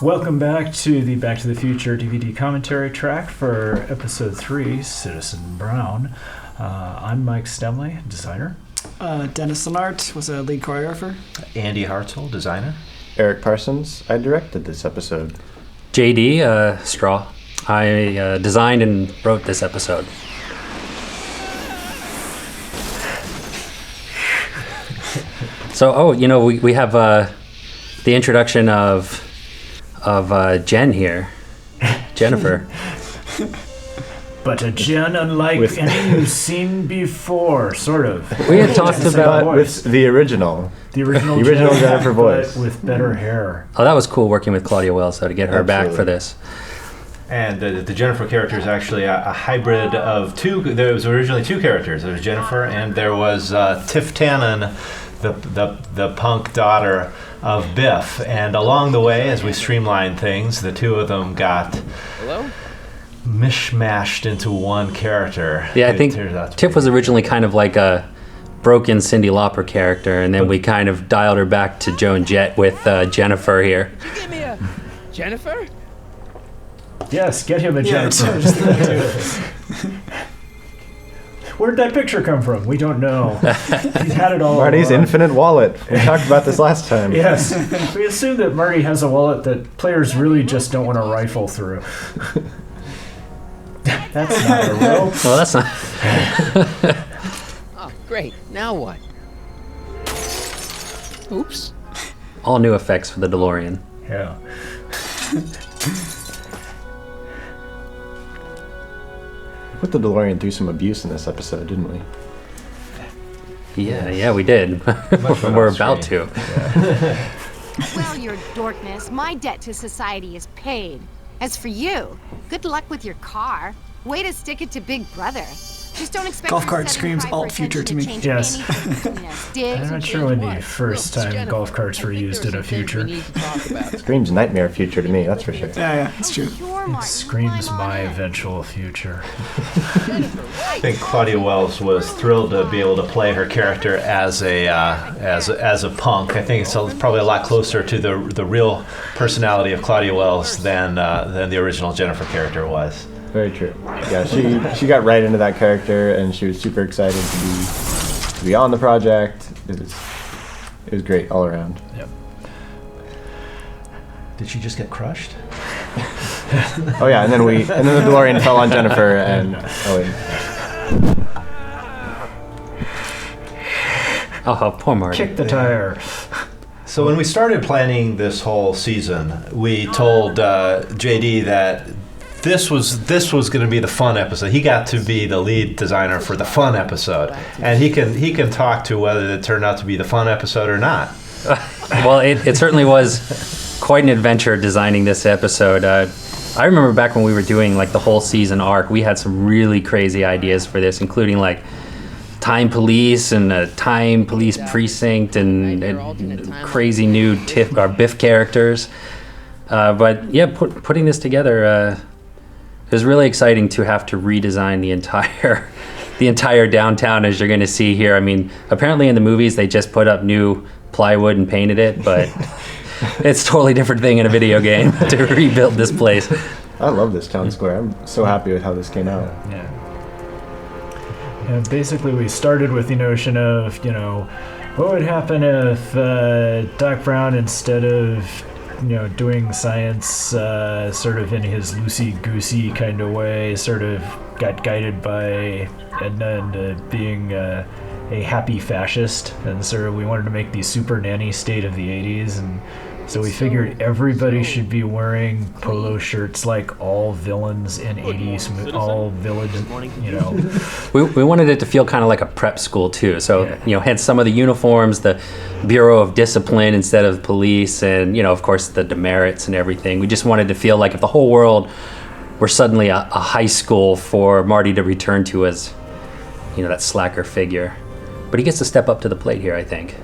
Welcome back to the Back to the Future DVD commentary track for Episode 3, Citizen Brown. I'm Mike Stemmle, designer. Dennis Lenart was a lead choreographer. Andy Hartell, designer. Eric Parsons, I directed this episode. JD, Straw. I designed and wrote this episode. So, we have the introduction of Jen here, Jennifer. But a Jen unlike any you've seen before, sort of. We had talked about with the original Jen, Jennifer voice, but with better hair. Oh, that was cool working with Claudia Wells, though, to get her back for this. And the Jennifer character is actually a hybrid of two. There was originally two characters. There was Jennifer, and there was Tiff Tannen, the punk daughter of Biff. And along the way, as we streamlined things, the two of them got mishmashed into one character. Yeah, I think Tiff was originally kind of like a broken Cyndi Lauper character, and then we kind of dialed her back to Joan Jett with Jennifer here. You give me a Jennifer? Yes, get him a Jennifer. Where'd that picture come from? We don't know. He's had it all Marty's along. infinite wallet. We talked about this last time. Yes. We assume that Marty has a wallet that players really just don't want to rifle through. That's not a rope. Well, that's not... Oh, great. Now what? Oops. All new effects for the DeLorean. Yeah. We put the DeLorean through some abuse in this episode, didn't we? Yeah, we did. We're about to. Yeah. Well, your dorkness, my debt to society is paid. As for you, good luck with your car. Way to stick it to Big Brother. Just don't expect Golf cart screams alt future to me. Yes. I'm not sure when the first time golf carts were used in a future. Screams nightmare future to me, that's for sure. Yeah, it's true. It screams my eventual future. I think Claudia Wells was thrilled to be able to play her character as a punk. I think it's probably a lot closer to the real personality of Claudia Wells than the original Jennifer character was. Very true. Yeah, she got right into that character, and she was super excited to be on the project. It was great all around. Yep. Did she just get crushed? Oh yeah, and then the DeLorean fell on Jennifer, and Oh, poor Marty. Kick the tire. So when we started planning this whole season, we told JD that this was going to be the fun episode. He got to be the lead designer for the fun episode, and he can talk to whether it turned out to be the fun episode or not. Well, it certainly was quite an adventure designing this episode. I remember back when we were doing like the whole season arc, we had some really crazy ideas for this, including like time police and a time police precinct and crazy new Biff characters. But yeah, putting this together. It was really exciting to have to redesign the entire downtown, as you're going to see here. I mean, apparently in the movies they just put up new plywood and painted it, but it's a totally different thing in a video game to rebuild this place. I love this town square. I'm so happy with how this came out. Yeah. And basically we started with the notion of, what would happen if Doc Brown, instead of doing science sort of in his loosey-goosey kind of way, sort of got guided by Edna into being a happy fascist, and sort of we wanted to make the super nanny state of the 80s, and so we figured everybody should be wearing polo shirts like all villains in 80s, all village, We wanted it to feel kind of like a prep school too, so hence some of the uniforms, the Bureau of Discipline instead of police, and of course the demerits and everything. We just wanted to feel like if the whole world were suddenly a high school for Marty to return to as that slacker figure. But he gets to step up to the plate here, I think.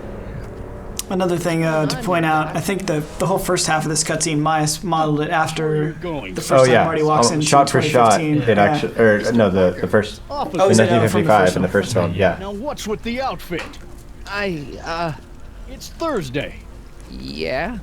Another thing to point out, I think the whole first half of this cutscene, Myas modeled it after the first time Marty walks in. Shot for shot, it actually, the first, in 1955 in the first film, yeah. Now what's with the outfit? It's Thursday. Yeah?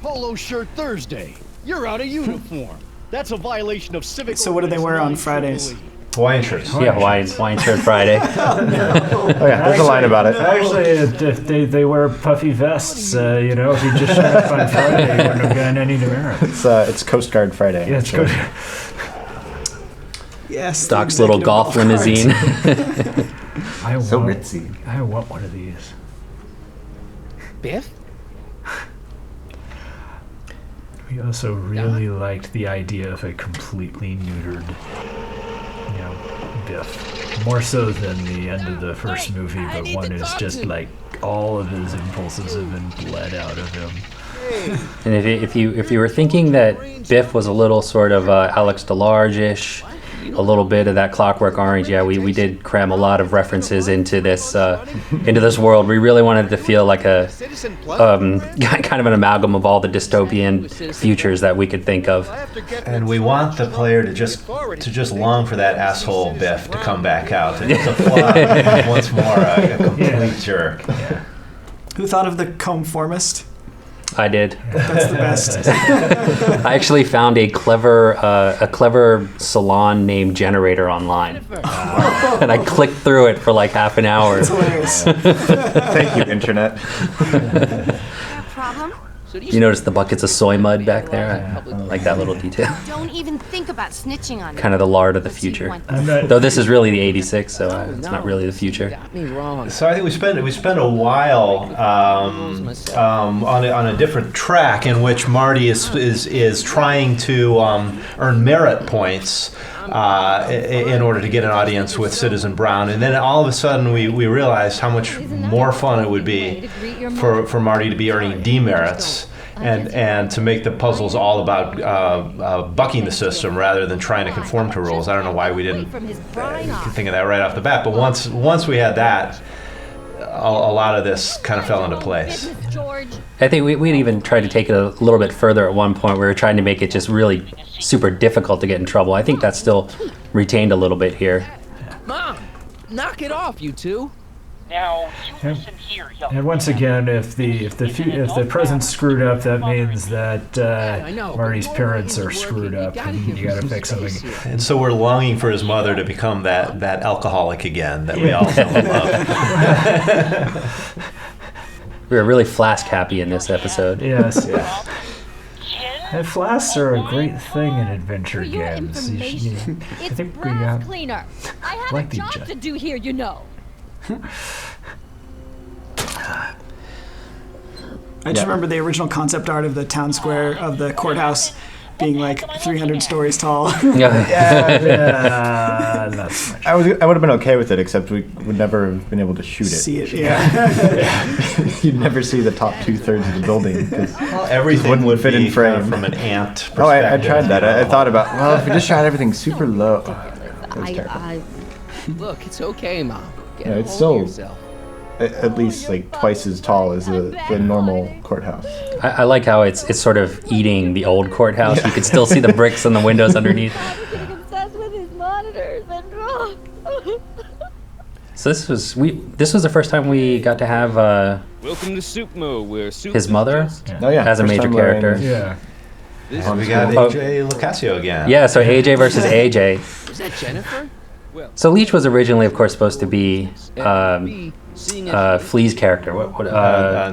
Polo shirt Thursday. You're out of uniform. That's a violation of civic. So what do they wear on Fridays? Hawaiian shirts. Yeah, Hawaiian shirt Friday. Oh yeah, there's a line about it. Actually, if they wear puffy vests, if you just showed up on Friday, you wouldn't have gotten any demerits. It's Coast Guard Friday. Yeah, it's good. Yes. Doc's little golf limousine. So ritzy. I want one of these. Biff? We also really liked the idea of a completely neutered, Biff. More so than the end of the first movie, but one is just like all of his impulses have been bled out of him. And if you were thinking that Biff was a little sort of Alex DeLarge-ish, a little bit of that Clockwork Orange, yeah, we did cram a lot of references into this world. We really wanted to feel like a kind of an amalgam of all the dystopian futures that we could think of. And we want the player to just long for that asshole Biff to come back out and to fly once more a complete jerk. Yeah. Who thought of the conformist? I did. That's the best. I actually found a clever salon name generator online, and I clicked through it for like half an hour. That's hilarious. Thank you, Internet. Problem? You notice the buckets of soy mud back there? I like that little detail. Don't even think about snitching on me. Kind of the lard of the future. Though this is really the '86, so it's not really the future. Got me wrong. So I think we spent a while on a different track in which Marty is trying to earn merit points in order to get an audience with Citizen Brown, and then all of a sudden we realized how much more fun it would be for Marty to be earning demerits. And to make the puzzles all about bucking the system rather than trying to conform to rules. I don't know why we didn't think of that right off the bat, but once we had that, a lot of this kind of fell into place. I think we'd even tried to take it a little bit further at one point. We were trying to make it just really super difficult to get in trouble. I think that's still retained a little bit here. Mom, knock it off, you two. Now, you listen here, young And once again, if the present's screwed up, that means that Marty's parents are screwed up, and you gotta fix them again. And so we're longing for his mother to become that alcoholic again that we all know and love. We were really flask happy in this episode. Yes. And flasks are a great thing in adventure For your games. information, I it's think we brass got cleaner. I have like a the job jet. to do here, you know. I just remember the original concept art of the town square of the courthouse being like 300 stories tall. Yeah, not so much. I would have been okay with it, except we would never have been able to shoot it. See it, yeah. You'd never see the top 2/3 of the building. Everything wouldn't would fit be in frame. kind of from an ant perspective. Oh, I tried that. I thought about, well, if we just shot everything super low. That was terrible. Look, it's okay, Mom. Get Yeah, a it's hold still- of yourself. At least like twice as tall as the normal courthouse. I like how it's sort of eating the old courthouse. You could still see the bricks and the windows underneath. Getting obsessed with his monitors and drugs. So this was the first time we got to have Welcome to Supmo, where soup his mother Oh yeah, as a first major time wearing- character. Yeah. And we got Oh. AJ Locasio again. Yeah, so AJ versus AJ. Was that Jennifer? So Leech was originally, of course, supposed to be Seeing as Flea's character.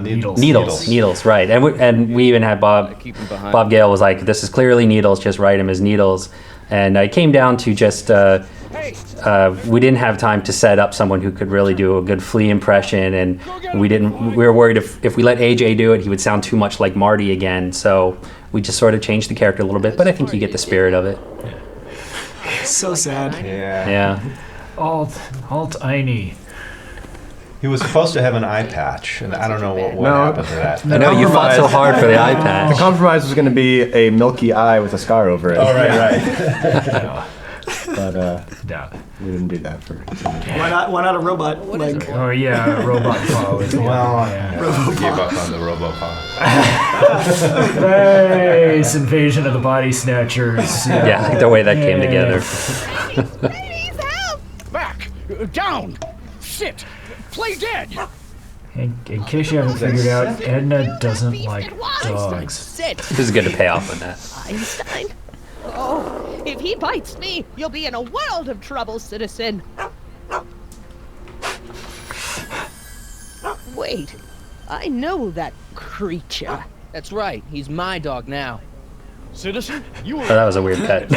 Needles. Needles, right? And we even had Bob Gale was like, "This is clearly Needles. Just write him as Needles." And it came down to just we didn't have time to set up someone who could really do a good Flea impression, and we were worried if we let AJ do it, he would sound too much like Marty again. So we just sort of changed the character a little bit, but I think you get the spirit of it. So sad. Yeah. Yeah. Alt Einie. He was supposed to have an eye patch, and I don't know what happened to that. I know you fought so hard for the eye The patch. compromise was going to be a milky eye with a scar over it. Oh, right. But Yeah. we didn't do that for. Why not a robot? Like, Oh yeah, robot paw. Was Well, yeah. gave up on the RoboPaw. Nice invasion of the body snatchers. Yeah, like the way that came together. Please help! back, down, sit, play dead. In case you haven't figured out, Edna doesn't like dogs. sit. This is good to pay off on that. Einstein? Oh, if he bites me, you'll be in a world of trouble, citizen. Wait, I know that creature. That's right. He's my dog now. Citizen, you were... Oh, that was a weird pet.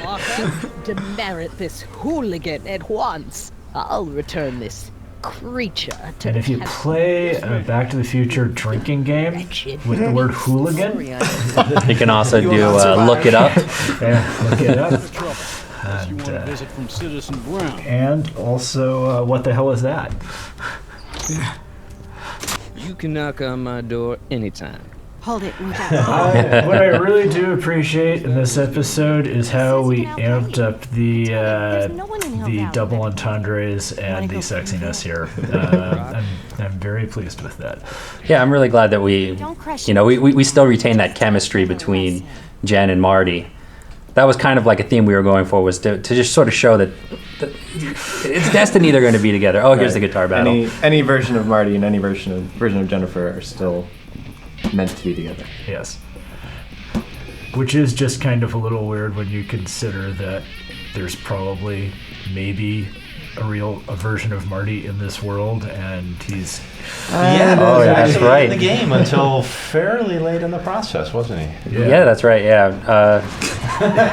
Arthur, demerit this hooligan at once. I'll return this creature to And if you play a Back to the Future drinking game with the word hooligan, You can also do look it up. yeah, look it up. Unless you want a visit from Citizen Brown. And also, what the hell is that? You can knock on my door anytime. Hold it. We got What I really do appreciate in this episode is how we amped up the double entendres and the sexiness here. I'm very pleased with that. Yeah, I'm really glad that we still retain that chemistry between Jen and Marty. That was kind of like a theme we were going for, was to just sort of show that it's destiny they're going to be together. Oh, here's the guitar battle. Any version of Marty and any version of Jennifer are still meant to be together. Yes. Which is just kind of a little weird when you consider that there's probably maybe a version of Marty in this world, and he's that's right. In the game until fairly late in the process, wasn't he? Yeah, that's right. Yeah,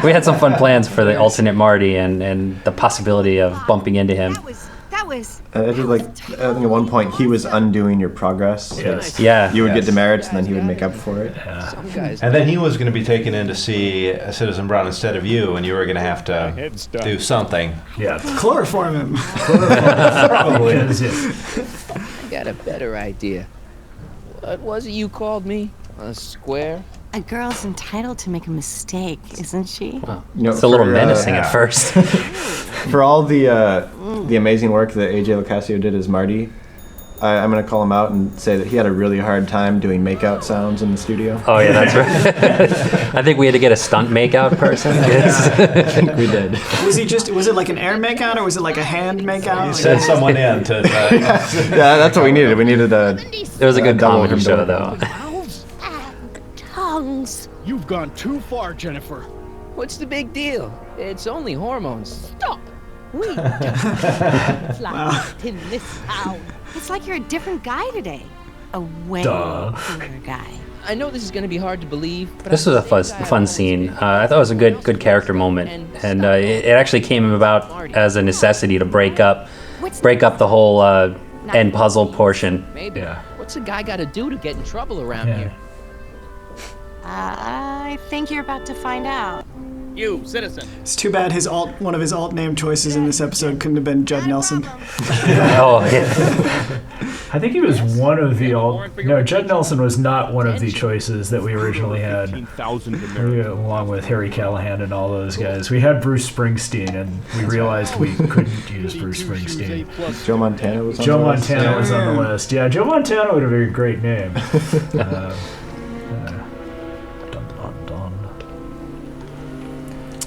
we had some fun plans for the alternate Marty and the possibility of bumping into him. That was. I think at one point he was undoing your progress. Yes. Yeah. You would get demerits, and then he would make up for it. Some guys. And then he was going to be taken in to see Citizen Brown instead of you, and you were going to have to do something. Yeah. Chloroform him. Probably is it. I got a better idea. What was it you called me? A square? A girl's entitled to make a mistake, isn't she? It's a little menacing at first. For all the amazing work that AJ Locascio did as Marty, I'm going to call him out and say that he had a really hard time doing make-out sounds in the studio. Oh, yeah, that's right. I think we had to get a stunt make-out person. I think we did. Was it like an air make-out, or was it like a hand make-out? You sent someone in to... Yeah, that's what we needed. We needed a... It was a good comedy show, though. Mouths and tongues. You've gone too far, Jennifer. What's the big deal? It's only hormones. Stop. We don't fly in this town. It's like you're a different guy today. A way cooler guy. I know this is going to be hard to believe, but This was a fun scene. I thought it was a good character moment, and it actually came about as a necessity to break up the whole end puzzle portion. maybe. Yeah. What's a guy got to do to get in trouble around Yeah. here? I think you're about to find out. You, citizen. It's too bad one of his alt name choices in this episode couldn't have been Judd Nelson. Oh, yeah. I think he was one of the No, Judd Nelson was not one of the choices that we originally had. 18,000 Along with Harry Callahan and all those guys. We had Bruce Springsteen, and we realized we couldn't use Bruce Springsteen. Joe Montana was on Joe the list. Montana was on the list. Yeah, Joe Montana would have been a great name.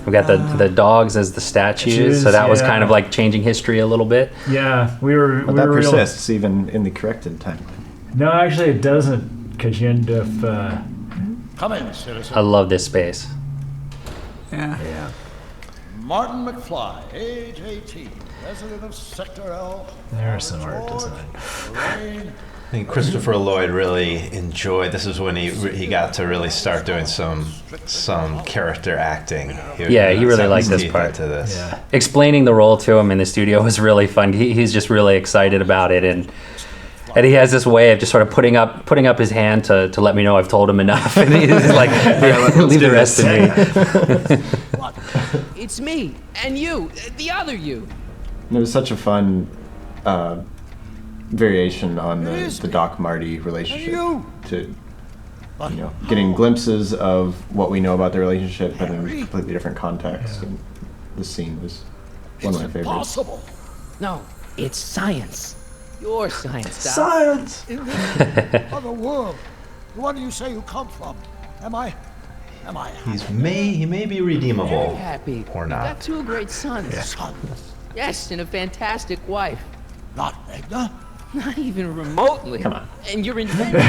We got the dogs as the statues, so that was kind of like changing history a little bit. Yeah, we were. But that persists even in the corrected timeline. No, actually, it doesn't, because you end up. Come in, citizen. I love this space. Yeah. Martin McFly, age 18, resident of Sector L. There's some art design. Lorraine. I think Christopher Lloyd really enjoyed. This is when he got to really start doing some character acting. He really liked this part. To this. Yeah. Explaining the role to him in the studio was really fun. He's just really excited about it, and he has this way of just sort of putting up his hand to let me know I've told him enough, and he's like, leave the rest to me. It's me and you, the other you. And it was such a fun variation on the Doc Marty relationship, to getting glimpses of what we know about the relationship, but in a completely different context. And the scene was one of my favorites. Impossible. No, it's science. Your science, Doc. Science! In this other world, where do you say you come from? Am I He may be redeemable. Very happy. Or You've not. got two great sons. sons? Yes, and a fantastic wife. Not Edna? Not even remotely. Come on. And you're inventing.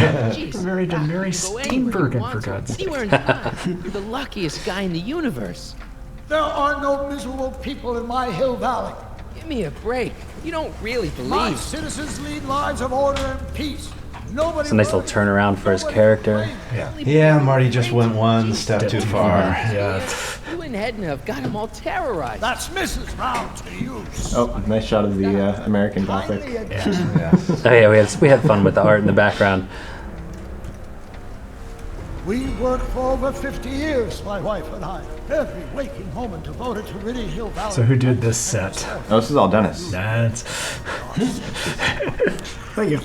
Jeez. Married to Mary Steenburgen, for God's sake. Anywhere in time. You're the luckiest guy in the universe. There are no miserable people in my Hill Valley. Give me a break. You don't really My believe. citizens lead lives of order and peace. Nobody It's a nice little worries, turnaround for his nobody character. complains. Yeah, Marty just went one step too far. Yeah. You and Edna have got him all terrorized. That's Mrs. Brown to you. Oh, nice shot of the American Gothic. Oh yeah, we had fun with the art in the background. We worked for over 50 years, my wife and I. Every waking moment devoted to ridding Hill Valley. So who did this set? Oh, this is all Dennis. That's Thank you.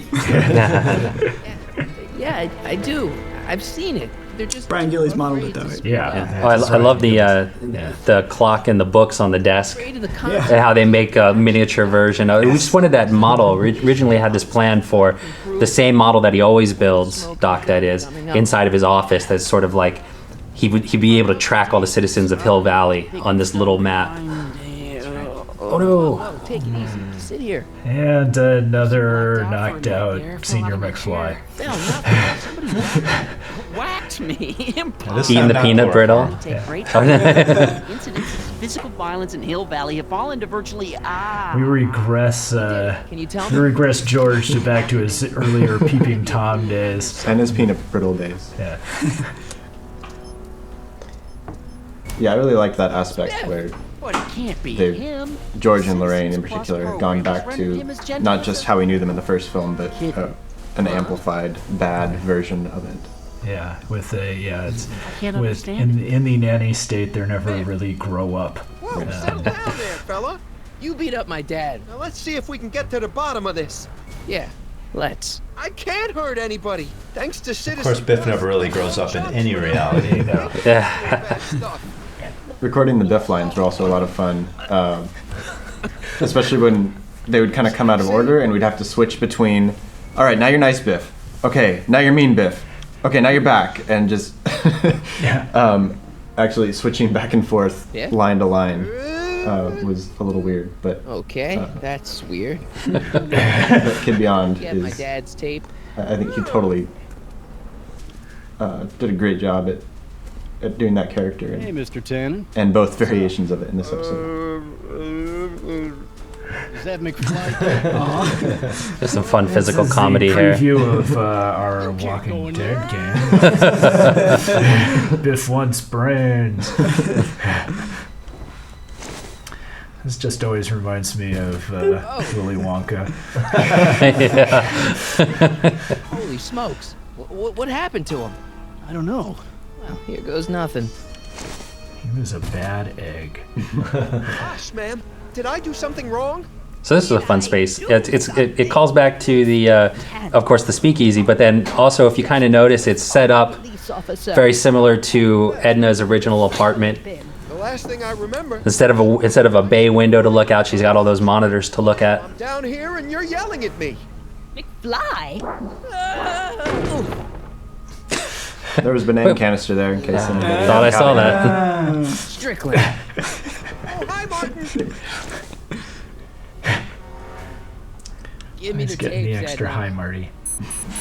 Yeah, I do. I've seen it. They're just Brian Gillies modeled it, though. yeah. Oh, I love the clock and the books on the desk. afraid of the And concept. how they make a miniature version. We just wanted that model. Originally had this plan for the same model that he always builds, Doc that is, inside of his office. That's sort of like he'd be able to track all the citizens of Hill Valley on this little map. Oh no! Whoa, take it easy. Sit here. And another knocked out senior McFly. Phil, nothing. Somebody whacked me. Impossible. Eating the peanut brittle. Take great incidents of physical violence in Hill Valley have fallen to virtually We regress. Can you tell We me? regress George to back to his earlier peeping Tom days. And his peanut brittle days. Yeah. Yeah, I really like that aspect where But it can't be they've, him. George and Lorraine in particular, have gone back to not just how we knew them in the first film, but an amplified, bad version of it. Yeah, with it's can't with understand in the nanny state, they never really grow up. Whoa, settle down there, fella. You beat up my dad. Now let's see if we can get to the bottom of this. Yeah, let's. I can't hurt anybody, thanks to Of citizens. course, Biff never really grows up in any reality. Yeah. Recording the Biff lines were also a lot of fun, especially when they would kind of come out of order and we'd have to switch between, all right, now you're nice, Biff. Okay, now you're mean, Biff. Okay, now you're back. And just actually switching back and forth line to line was a little weird. But Okay, that's weird. Kid Beyond Get my is, dad's tape. I think he totally did a great job at doing that character. Hey, Mr. Tannen. And both variations of it in this episode. Is that McFly? There's some fun physical This is comedy the here. preview of our Walking Dead game. Biff wants brains. This just always reminds me of Willy Wonka. Holy smokes. What happened to him? I don't know. Well, here goes nothing. He was a bad egg. Gosh, man, did I do something wrong? So this is a fun space. It calls back to the, of course, the speakeasy, but then also if you kind of notice, it's set up very similar to Edna's original apartment. The last thing I remember, Instead of a bay window to look out, she's got all those monitors to look at. I'm down here and you're yelling at me. McFly? There was a banana canister there in case anybody Thought I saw got it. that. Strickland. Oh, hi, Martin. Give me He's the getting the tapes, extra Edna. high, Marty.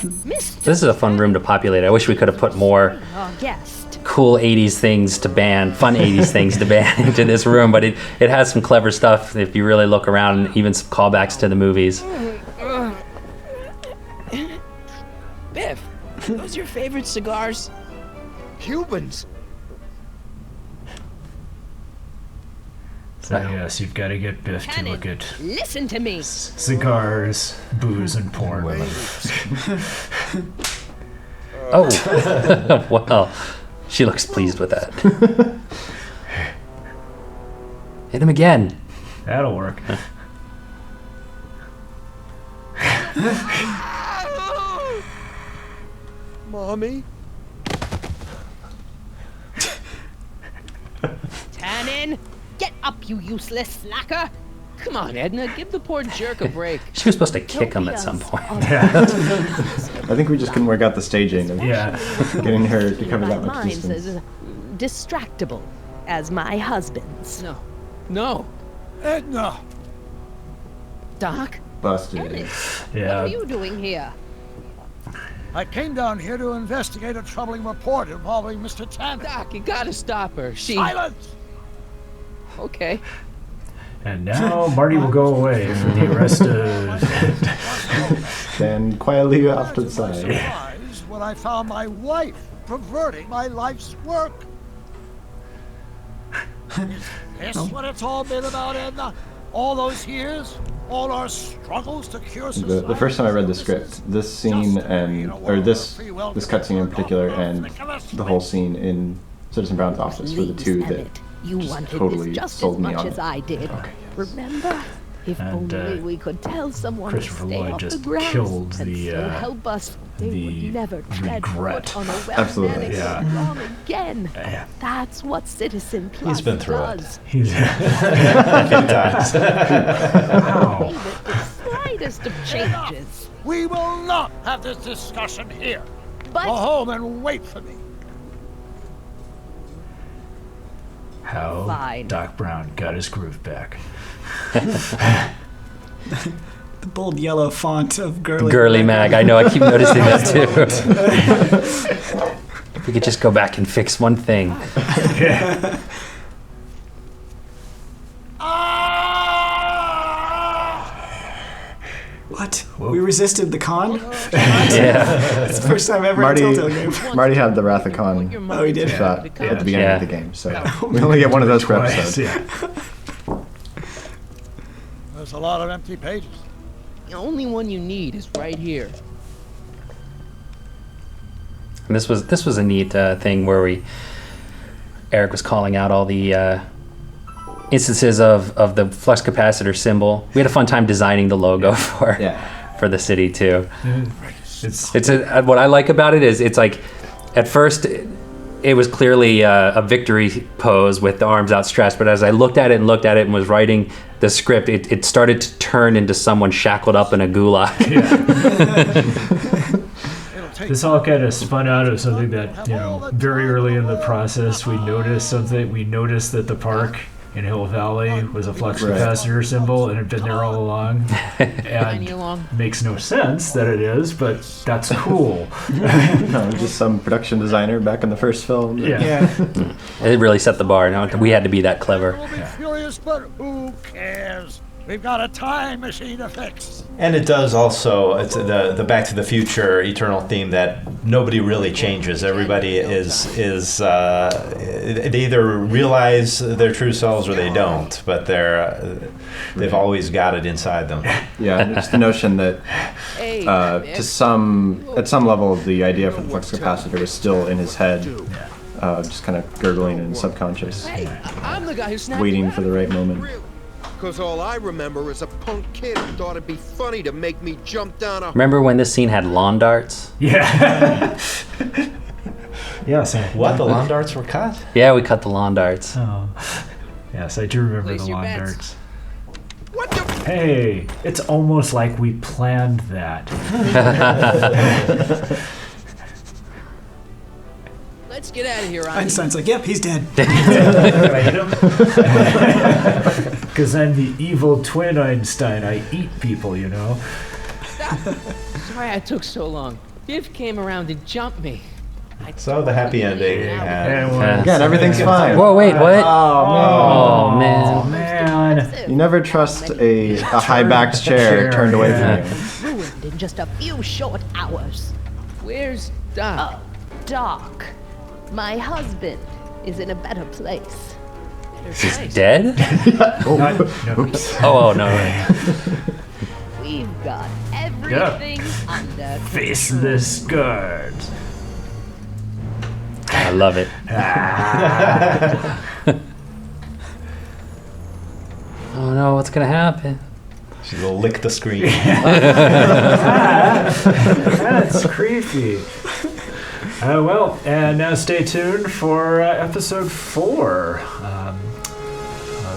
This is a fun room to populate. I wish we could have put more Our guest. cool 80s things to ban, fun 80s things to ban into this room, but it has some clever stuff if you really look around, and even some callbacks to the movies. Biff, those your favorite cigars? Cubans. So yes, you've got to get Biff to look at Listen to me. cigars, booze, and porn. Oh, well, she looks pleased with that. Hit him again. That'll work. Mommy. Tannen, get up, you useless slacker. Come on, Edna, give the poor jerk a break. She was supposed to kick him at some point. I think we just couldn't work out the staging of getting her to cover that much Mine's distance. as distractible as my husband's. No. Edna! Doc? busted. What are you doing here? I came down here to investigate a troubling report involving Mr. Tanner. Doc, you gotta stop her. Silence! Okay. And now Marty will go away for the rest of... Stand quietly off to the side. Surprised when I found my wife perverting my life's work. Is this what it's all been about, Edna? All those years? All our struggles to cure society? The first time I read the script, this scene this cutscene in particular, and the whole scene in Citizen Brown's office were the two that You wanted totally this just sold as me much on as it. I did. Remember? If only we could tell someone to Christopher stay Lloyd off the just ground killed and the, so help us, they would never tread regret. foot on a Absolutely, well-manicured wrong again. Yeah. That's what Citizen Plus He's been through does. it. He's... A few times. Wow. Even the slightest of changes. We will not have this discussion here. But Go home and wait for me. How Fine. Doc Brown got his groove back. The bold yellow font of Girly. Girly Mag. I know. I keep noticing that too. If we could just go back and fix one thing. What? We resisted the con? Yeah. It's the first time ever in Telltale Games. Marty had the Wrath of Khan Oh, he did? shot Yeah. at the beginning Yeah. of the game, so we only get one of those per Twice, episode. yeah. There's a lot of empty pages. The only one you need is right here. And this was a neat thing where Eric was calling out all the instances of the flux capacitor symbol. We had a fun time designing the logo for the city too. What I like about it is it's like at first it was clearly a victory pose with the arms outstretched, but as I looked at it and was writing the script, it started to turn into someone shackled up in a gulag. This all kind of spun out of something that, very early in the process we noticed that the park in Hill Valley was a flux capacitor symbol and had been there all along. And makes no sense that it is, but that's cool. No, just some production designer back in the first film. Yeah. It really set the bar. No, we had to be that clever. We'll be furious, but who cares? We've got a time machine to fix. And it does also, it's the Back to the Future eternal theme that nobody really changes. Everybody is they either realize their true selves or they don't, but they've always got it inside them. Yeah, and it's the notion that at some level the idea for the flux capacitor was still in his head, just kind of gurgling in subconscious, I'm the guy who snapped waiting for the right moment. Because all I remember is a punk kid who thought it'd be funny to make me jump down a... Remember when this scene had lawn darts? Yeah. Yes. What? The lawn darts were cut? Yeah, we cut the lawn darts. Oh. Yes, I do remember Place the your lawn bets. darts. What the... Hey, it's almost like we planned that. Let's get out of here, Ronnie. Einstein's like, yep, he's dead. Because I'm the evil twin Einstein. I eat people, Sorry I took so long. Biff came around and jumped me. So the happy ending. Again, everything's fine. Whoa, wait, what? Oh, man. Oh, man. You never trust a high-backed chair turned away from you. ruined in just a few short hours. Where's Doc? Oh, Doc. My husband is in a better place. He's dead? Oh, no. We've got everything under Faceless guards. I love it. Oh no, what's gonna happen? She's gonna lick the screen. That's creepy. Well, and now stay tuned for episode 4.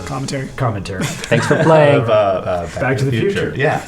Commentary. Commentary. Thanks for playing. Back to the Future. Yeah.